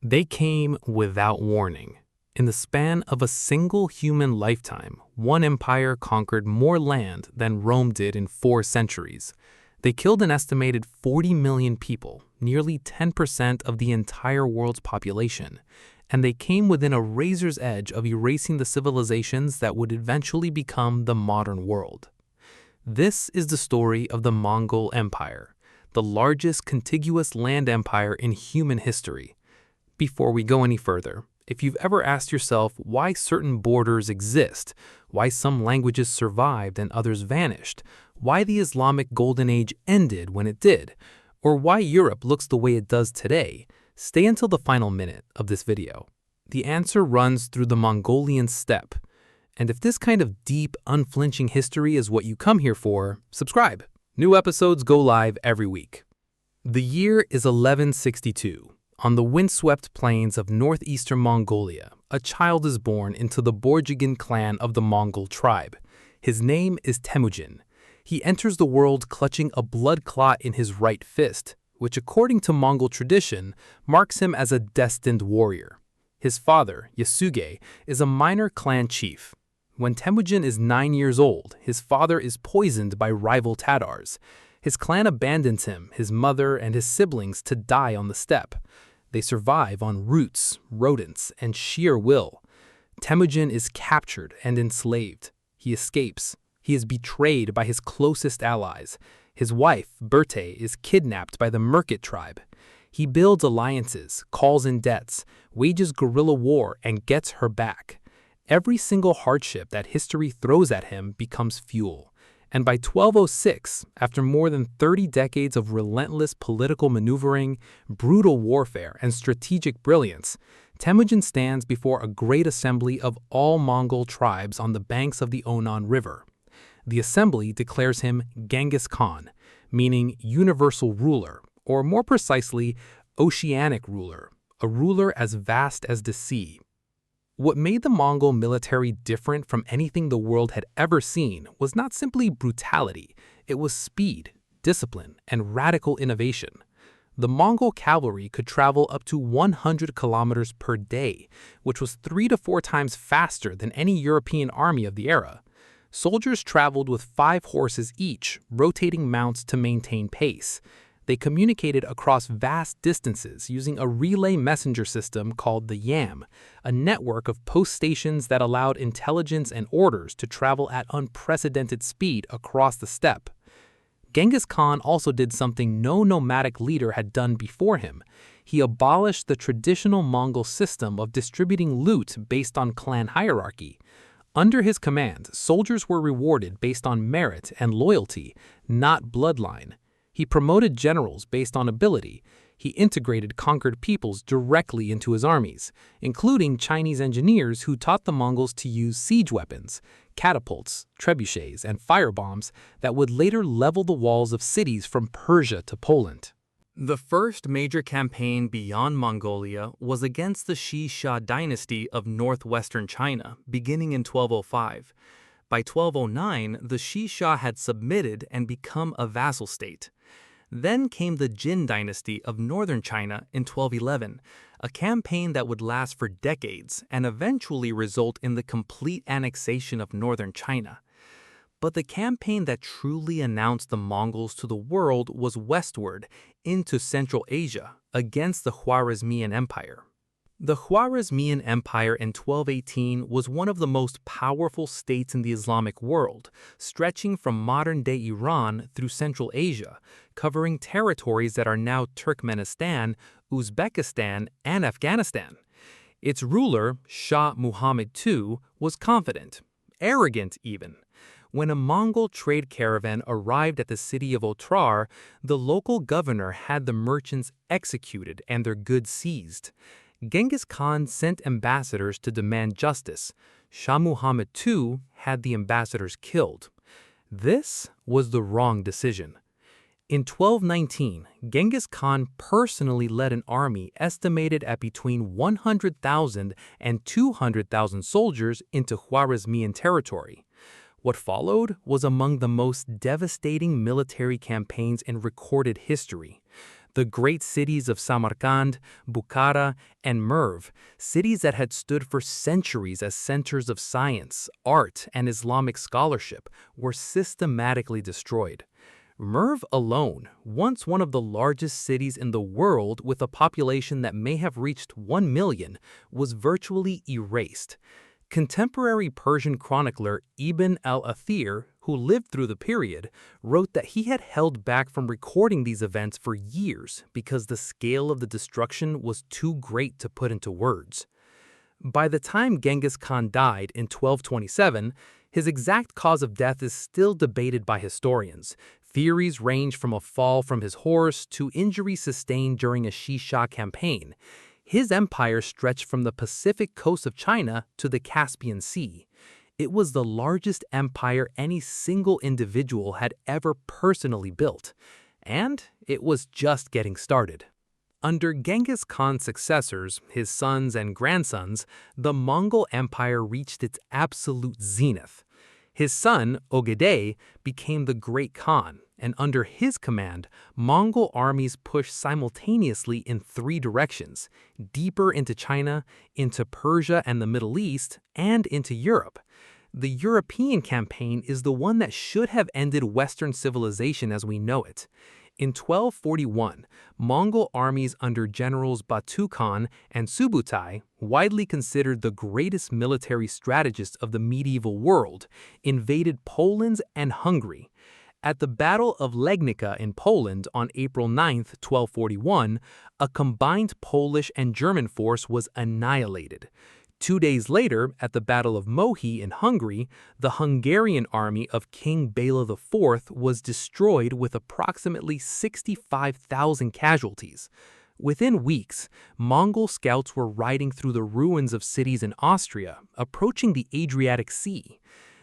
They came without warning. In the span of a single human lifetime, one empire conquered more land than Rome did in 4 centuries. They killed an estimated 40 million people, nearly 10% of the entire world's population, and they came within a razor's edge of erasing the civilizations that would eventually become the modern world. This is the story of the Mongol Empire, the largest contiguous land empire in human history. Before we go any further, if you've ever asked yourself why certain borders exist, why some languages survived and others vanished, why the Islamic Golden Age ended when it did, or why Europe looks the way it does today, stay until the final minute of this video. The answer runs through the Mongolian steppe. And if this kind of deep, unflinching history is what you come here for, subscribe. New episodes go live every week. The year is 1162. On the windswept plains of northeastern Mongolia, a child is born into the Borjigin clan of the Mongol tribe. His name is Temujin. He enters the world clutching a blood clot in his right fist, which according to Mongol tradition marks him as a destined warrior. His father, Yasuge, is a minor clan chief. When Temujin is 9 years old, his father is poisoned by rival Tatars. His clan abandons him, his mother, and his siblings to die on the steppe. They survive on roots, rodents, and sheer will. Temujin is captured and enslaved. He escapes. He is betrayed by his closest allies. His wife, Berte, is kidnapped by the Merkit tribe. He builds alliances, calls in debts, wages guerrilla war, and gets her back. Every single hardship that history throws at him becomes fuel. And by 1206, after more than 30 decades of relentless political maneuvering, brutal warfare, and strategic brilliance, Temujin stands before a great assembly of all Mongol tribes on the banks of the Onon River. The assembly declares him Genghis Khan, meaning universal ruler, or more precisely, oceanic ruler, a ruler as vast as the sea. What made the Mongol military different from anything the world had ever seen was not simply brutality, it was speed, discipline, and radical innovation. The Mongol cavalry could travel up to 100 kilometers per day, which was 3 to 4 times faster than any European army of the era. Soldiers traveled with 5 horses each, rotating mounts to maintain pace. They communicated across vast distances using a relay messenger system called the Yam, a network of post stations that allowed intelligence and orders to travel at unprecedented speed across the steppe. Genghis Khan also did something no nomadic leader had done before him. He abolished the traditional Mongol system of distributing loot based on clan hierarchy. Under his command, soldiers were rewarded based on merit and loyalty, not bloodline. He promoted generals based on ability. He integrated conquered peoples directly into his armies, including Chinese engineers who taught the Mongols to use siege weapons, catapults, trebuchets, and firebombs that would later level the walls of cities from Persia to Poland. The first major campaign beyond Mongolia was against the Xi-Xia dynasty of northwestern China, beginning in 1205. By 1209, the Xi-Xia had submitted and become a vassal state. Then came the Jin dynasty of northern China in 1211, a campaign that would last for decades and eventually result in the complete annexation of northern China. But the campaign that truly announced the Mongols to the world was westward into Central Asia against the Khwarezmian Empire. The Khwarezmian Empire in 1218 was one of the most powerful states in the Islamic world, stretching from modern-day Iran through Central Asia, covering territories that are now Turkmenistan, Uzbekistan, and Afghanistan. Its ruler, Shah Muhammad II, was confident, arrogant even. When a Mongol trade caravan arrived at the city of Otrar, the local governor had the merchants executed and their goods seized. Genghis Khan sent ambassadors to demand justice. Shah Muhammad II had the ambassadors killed. This was the wrong decision. In 1219, Genghis Khan personally led an army estimated at between 100,000 and 200,000 soldiers into Khwarezmian territory. What followed was among the most devastating military campaigns in recorded history. The great cities of Samarkand, Bukhara, and Merv, cities that had stood for centuries as centers of science, art, and Islamic scholarship, were systematically destroyed. Merv alone, once one of the largest cities in the world with a population that may have reached 1 million, was virtually erased. Contemporary Persian chronicler Ibn al-Athir, who lived through the period, wrote that he had held back from recording these events for years because the scale of the destruction was too great to put into words. By the time Genghis Khan died in 1227, his exact cause of death is still debated by historians. Theories range from a fall from his horse to injuries sustained during a Shisha campaign. His empire stretched from the Pacific coast of China to the Caspian Sea. It was the largest empire any single individual had ever personally built, and it was just getting started. Under Genghis Khan's successors, his sons and grandsons, the Mongol Empire reached its absolute zenith. His son, Ogedei, became the Great Khan, and under his command, Mongol armies pushed simultaneously in 3 directions: deeper into China, into Persia and the Middle East, and into Europe. The European campaign is the one that should have ended Western civilization as we know it. In 1241, Mongol armies under generals Batu Khan and Subutai, widely considered the greatest military strategists of the medieval world, invaded Poland and Hungary. At the Battle of Legnica in Poland on April 9, 1241, a combined Polish and German force was annihilated. 2 days later, at the Battle of Mohi in Hungary, the Hungarian army of King Bela IV was destroyed with approximately 65,000 casualties. Within weeks, Mongol scouts were riding through the ruins of cities in Austria, approaching the Adriatic Sea.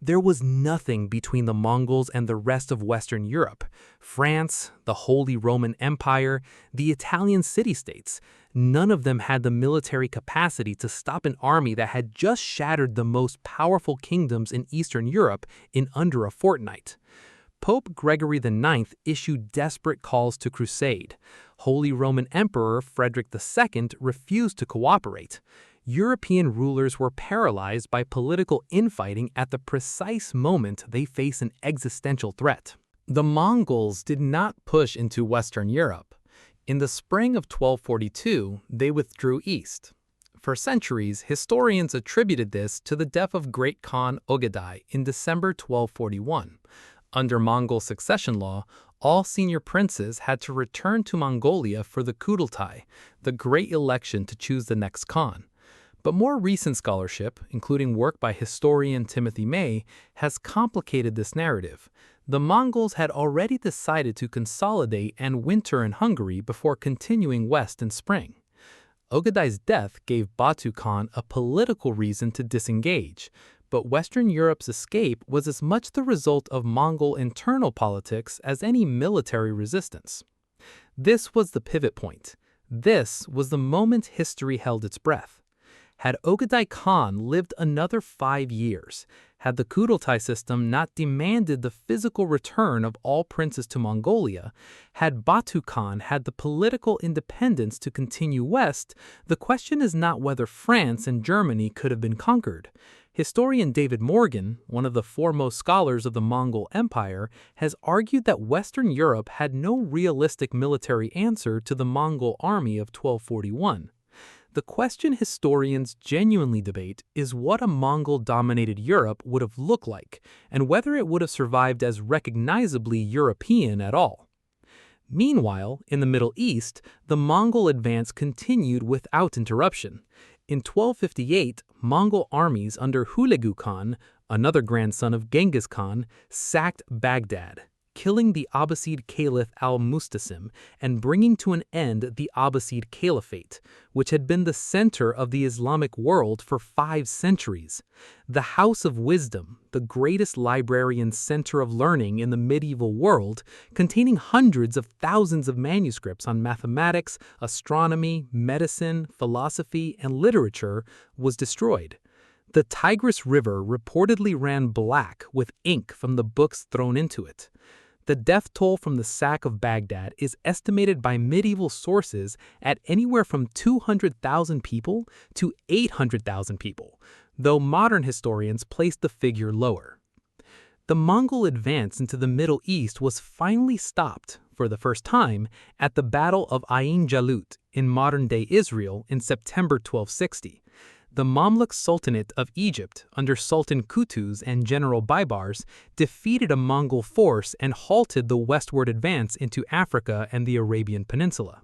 There was nothing between the Mongols and the rest of Western Europe. France, the Holy Roman Empire, the Italian city-states. None of them had the military capacity to stop an army that had just shattered the most powerful kingdoms in Eastern Europe in under a fortnight. Pope Gregory IX issued desperate calls to crusade. Holy Roman Emperor Frederick II refused to cooperate. European rulers were paralyzed by political infighting at the precise moment they face an existential threat. The Mongols did not push into Western Europe. In the spring of 1242, they withdrew east. For centuries, historians attributed this to the death of Great Khan Ogedai in December 1241. Under Mongol succession law, all senior princes had to return to Mongolia for the Kudultai, the great election to choose the next Khan. But more recent scholarship, including work by historian Timothy May, has complicated this narrative. The Mongols had already decided to consolidate and winter in Hungary before continuing west in spring. Ogedai's death gave Batu Khan a political reason to disengage, but Western Europe's escape was as much the result of Mongol internal politics as any military resistance. This was the pivot point. This was the moment history held its breath. Had Ogedai Khan lived another 5 years, had the Kudultai system not demanded the physical return of all princes to Mongolia, had Batu Khan had the political independence to continue west, the question is not whether France and Germany could have been conquered. Historian David Morgan, one of the foremost scholars of the Mongol Empire, has argued that Western Europe had no realistic military answer to the Mongol army of 1241. The question historians genuinely debate is what a Mongol-dominated Europe would have looked like, and whether it would have survived as recognizably European at all. Meanwhile, in the Middle East, the Mongol advance continued without interruption. In 1258, Mongol armies under Hulagu Khan, another grandson of Genghis Khan, sacked Baghdad, killing the Abbasid Caliph al-Mustasim and bringing to an end the Abbasid Caliphate, which had been the center of the Islamic world for 5 centuries. The House of Wisdom, the greatest library and center of learning in the medieval world, containing hundreds of thousands of manuscripts on mathematics, astronomy, medicine, philosophy, and literature, was destroyed. The Tigris River reportedly ran black with ink from the books thrown into it. The death toll from the sack of Baghdad is estimated by medieval sources at anywhere from 200,000 people to 800,000 people, though modern historians place the figure lower. The Mongol advance into the Middle East was finally stopped, for the first time, at the Battle of Ain Jalut in modern-day Israel in September 1260. The Mamluk Sultanate of Egypt, under Sultan Qutuz and General Baibars, defeated a Mongol force and halted the westward advance into Africa and the Arabian Peninsula.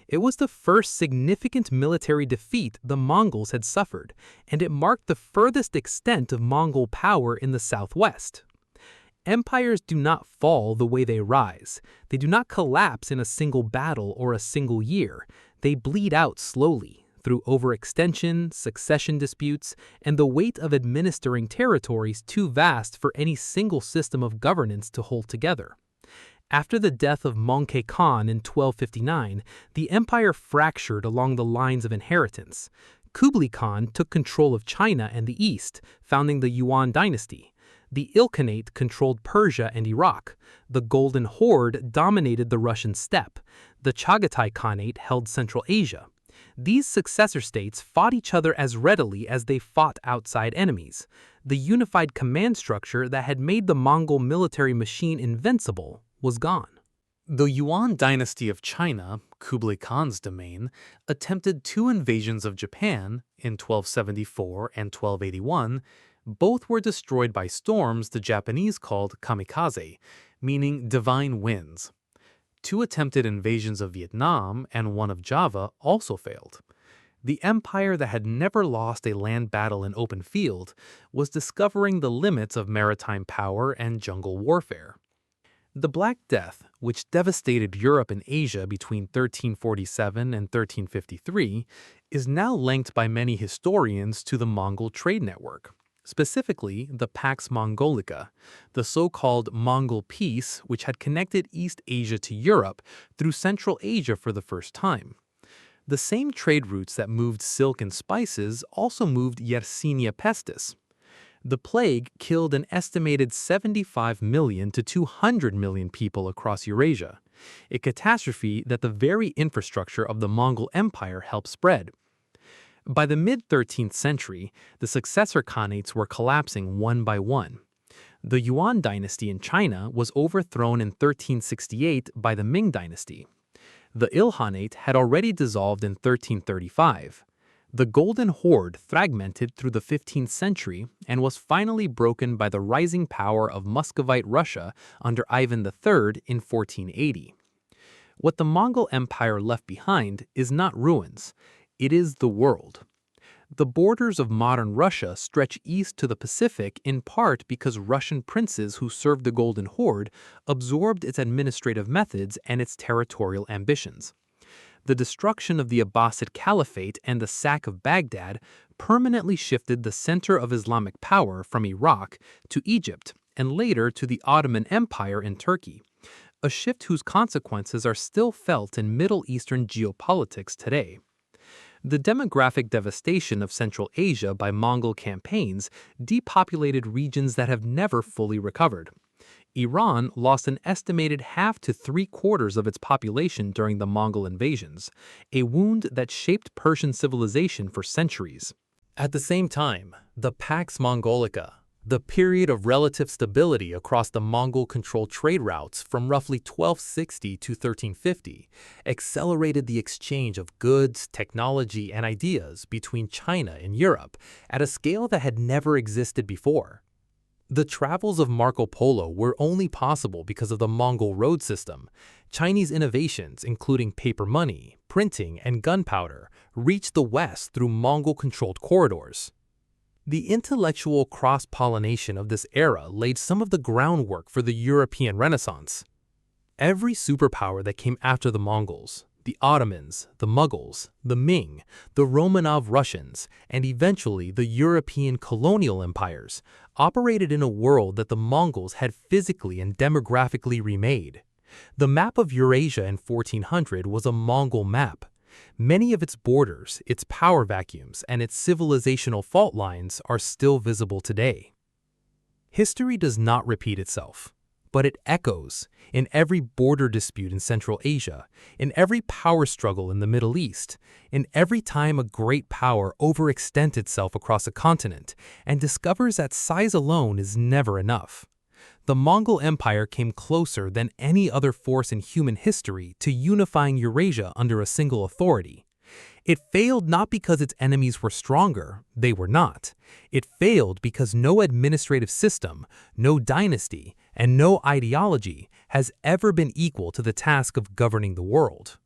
It was the first significant military defeat the Mongols had suffered, and it marked the furthest extent of Mongol power in the southwest. Empires do not fall the way they rise. They do not collapse in a single battle or a single year. They bleed out slowly, through overextension, succession disputes, and the weight of administering territories too vast for any single system of governance to hold together. After the death of Möngke Khan in 1259, the empire fractured along the lines of inheritance. Kublai Khan took control of China and the East, founding the Yuan dynasty. The Ilkhanate controlled Persia and Iraq. The Golden Horde dominated the Russian steppe. The Chagatai Khanate held Central Asia. These successor states fought each other as readily as they fought outside enemies. The unified command structure that had made the Mongol military machine invincible was gone. The Yuan dynasty of China, Kublai Khan's domain, attempted two invasions of Japan in 1274 and 1281. Both were destroyed by storms the Japanese called kamikaze, meaning divine winds. Two attempted invasions of Vietnam and one of Java also failed. The empire that had never lost a land battle in open field was discovering the limits of maritime power and jungle warfare. The Black Death, which devastated Europe and Asia between 1347 and 1353, is now linked by many historians to the Mongol trade network. Specifically, the Pax Mongolica, the so-called Mongol Peace, which had connected East Asia to Europe through Central Asia for the first time. The same trade routes that moved silk and spices also moved Yersinia pestis. The plague killed an estimated 75 million to 200 million people across Eurasia, a catastrophe that the very infrastructure of the Mongol Empire helped spread. By the mid-13th century, the successor khanates were collapsing one by one. The Yuan dynasty in China was overthrown in 1368 by the Ming dynasty. The Ilkhanate had already dissolved in 1335. The Golden Horde fragmented through the 15th century and was finally broken by the rising power of Muscovite Russia under Ivan III in 1480. What the Mongol Empire left behind is not ruins. It is the world. The borders of modern Russia stretch east to the Pacific in part because Russian princes who served the Golden Horde absorbed its administrative methods and its territorial ambitions. The destruction of the Abbasid Caliphate and the sack of Baghdad permanently shifted the center of Islamic power from Iraq to Egypt and later to the Ottoman Empire in Turkey, a shift whose consequences are still felt in Middle Eastern geopolitics today. The demographic devastation of Central Asia by Mongol campaigns depopulated regions that have never fully recovered. Iran lost an estimated half to three-quarters of its population during the Mongol invasions, a wound that shaped Persian civilization for centuries. At the same time, the Pax Mongolica, the period of relative stability across the Mongol-controlled trade routes from roughly 1260 to 1350, accelerated the exchange of goods, technology, and ideas between China and Europe at a scale that had never existed before. The travels of Marco Polo were only possible because of the Mongol road system. Chinese innovations, including paper money, printing, and gunpowder, reached the West through Mongol-controlled corridors. The intellectual cross-pollination of this era laid some of the groundwork for the European Renaissance. Every superpower that came after the Mongols, the Ottomans, the Mughals, the Ming, the Romanov Russians, and eventually the European colonial empires, operated in a world that the Mongols had physically and demographically remade. The map of Eurasia in 1400 was a Mongol map. Many of its borders, its power vacuums, and its civilizational fault lines are still visible today. History does not repeat itself. but it echoes in every border dispute in Central Asia, in every power struggle in the Middle East, in every time a great power overextends itself across a continent and discovers that size alone is never enough. The Mongol Empire came closer than any other force in human history to unifying Eurasia under a single authority. It failed not because its enemies were stronger, they were not. It failed because no administrative system, no dynasty, and no ideology has ever been equal to the task of governing the world.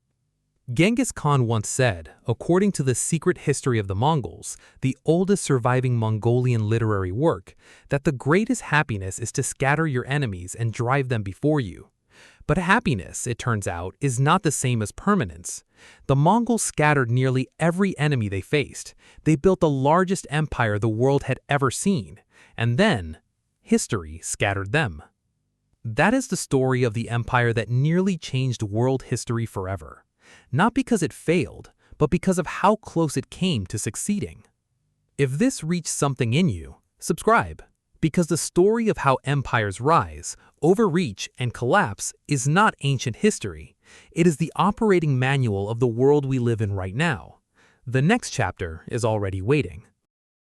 Genghis Khan once said, according to the Secret History of the Mongols, the oldest surviving Mongolian literary work, that the greatest happiness is to scatter your enemies and drive them before you. But happiness, it turns out, is not the same as permanence. The Mongols scattered nearly every enemy they faced. They built the largest empire the world had ever seen. And then, history scattered them. That is the story of the empire that nearly changed world history forever. Not because it failed, but because of how close it came to succeeding. If this reached something in you, subscribe, because the story of how empires rise, overreach, and collapse is not ancient history. It is the operating manual of the world we live in right now. The next chapter is already waiting.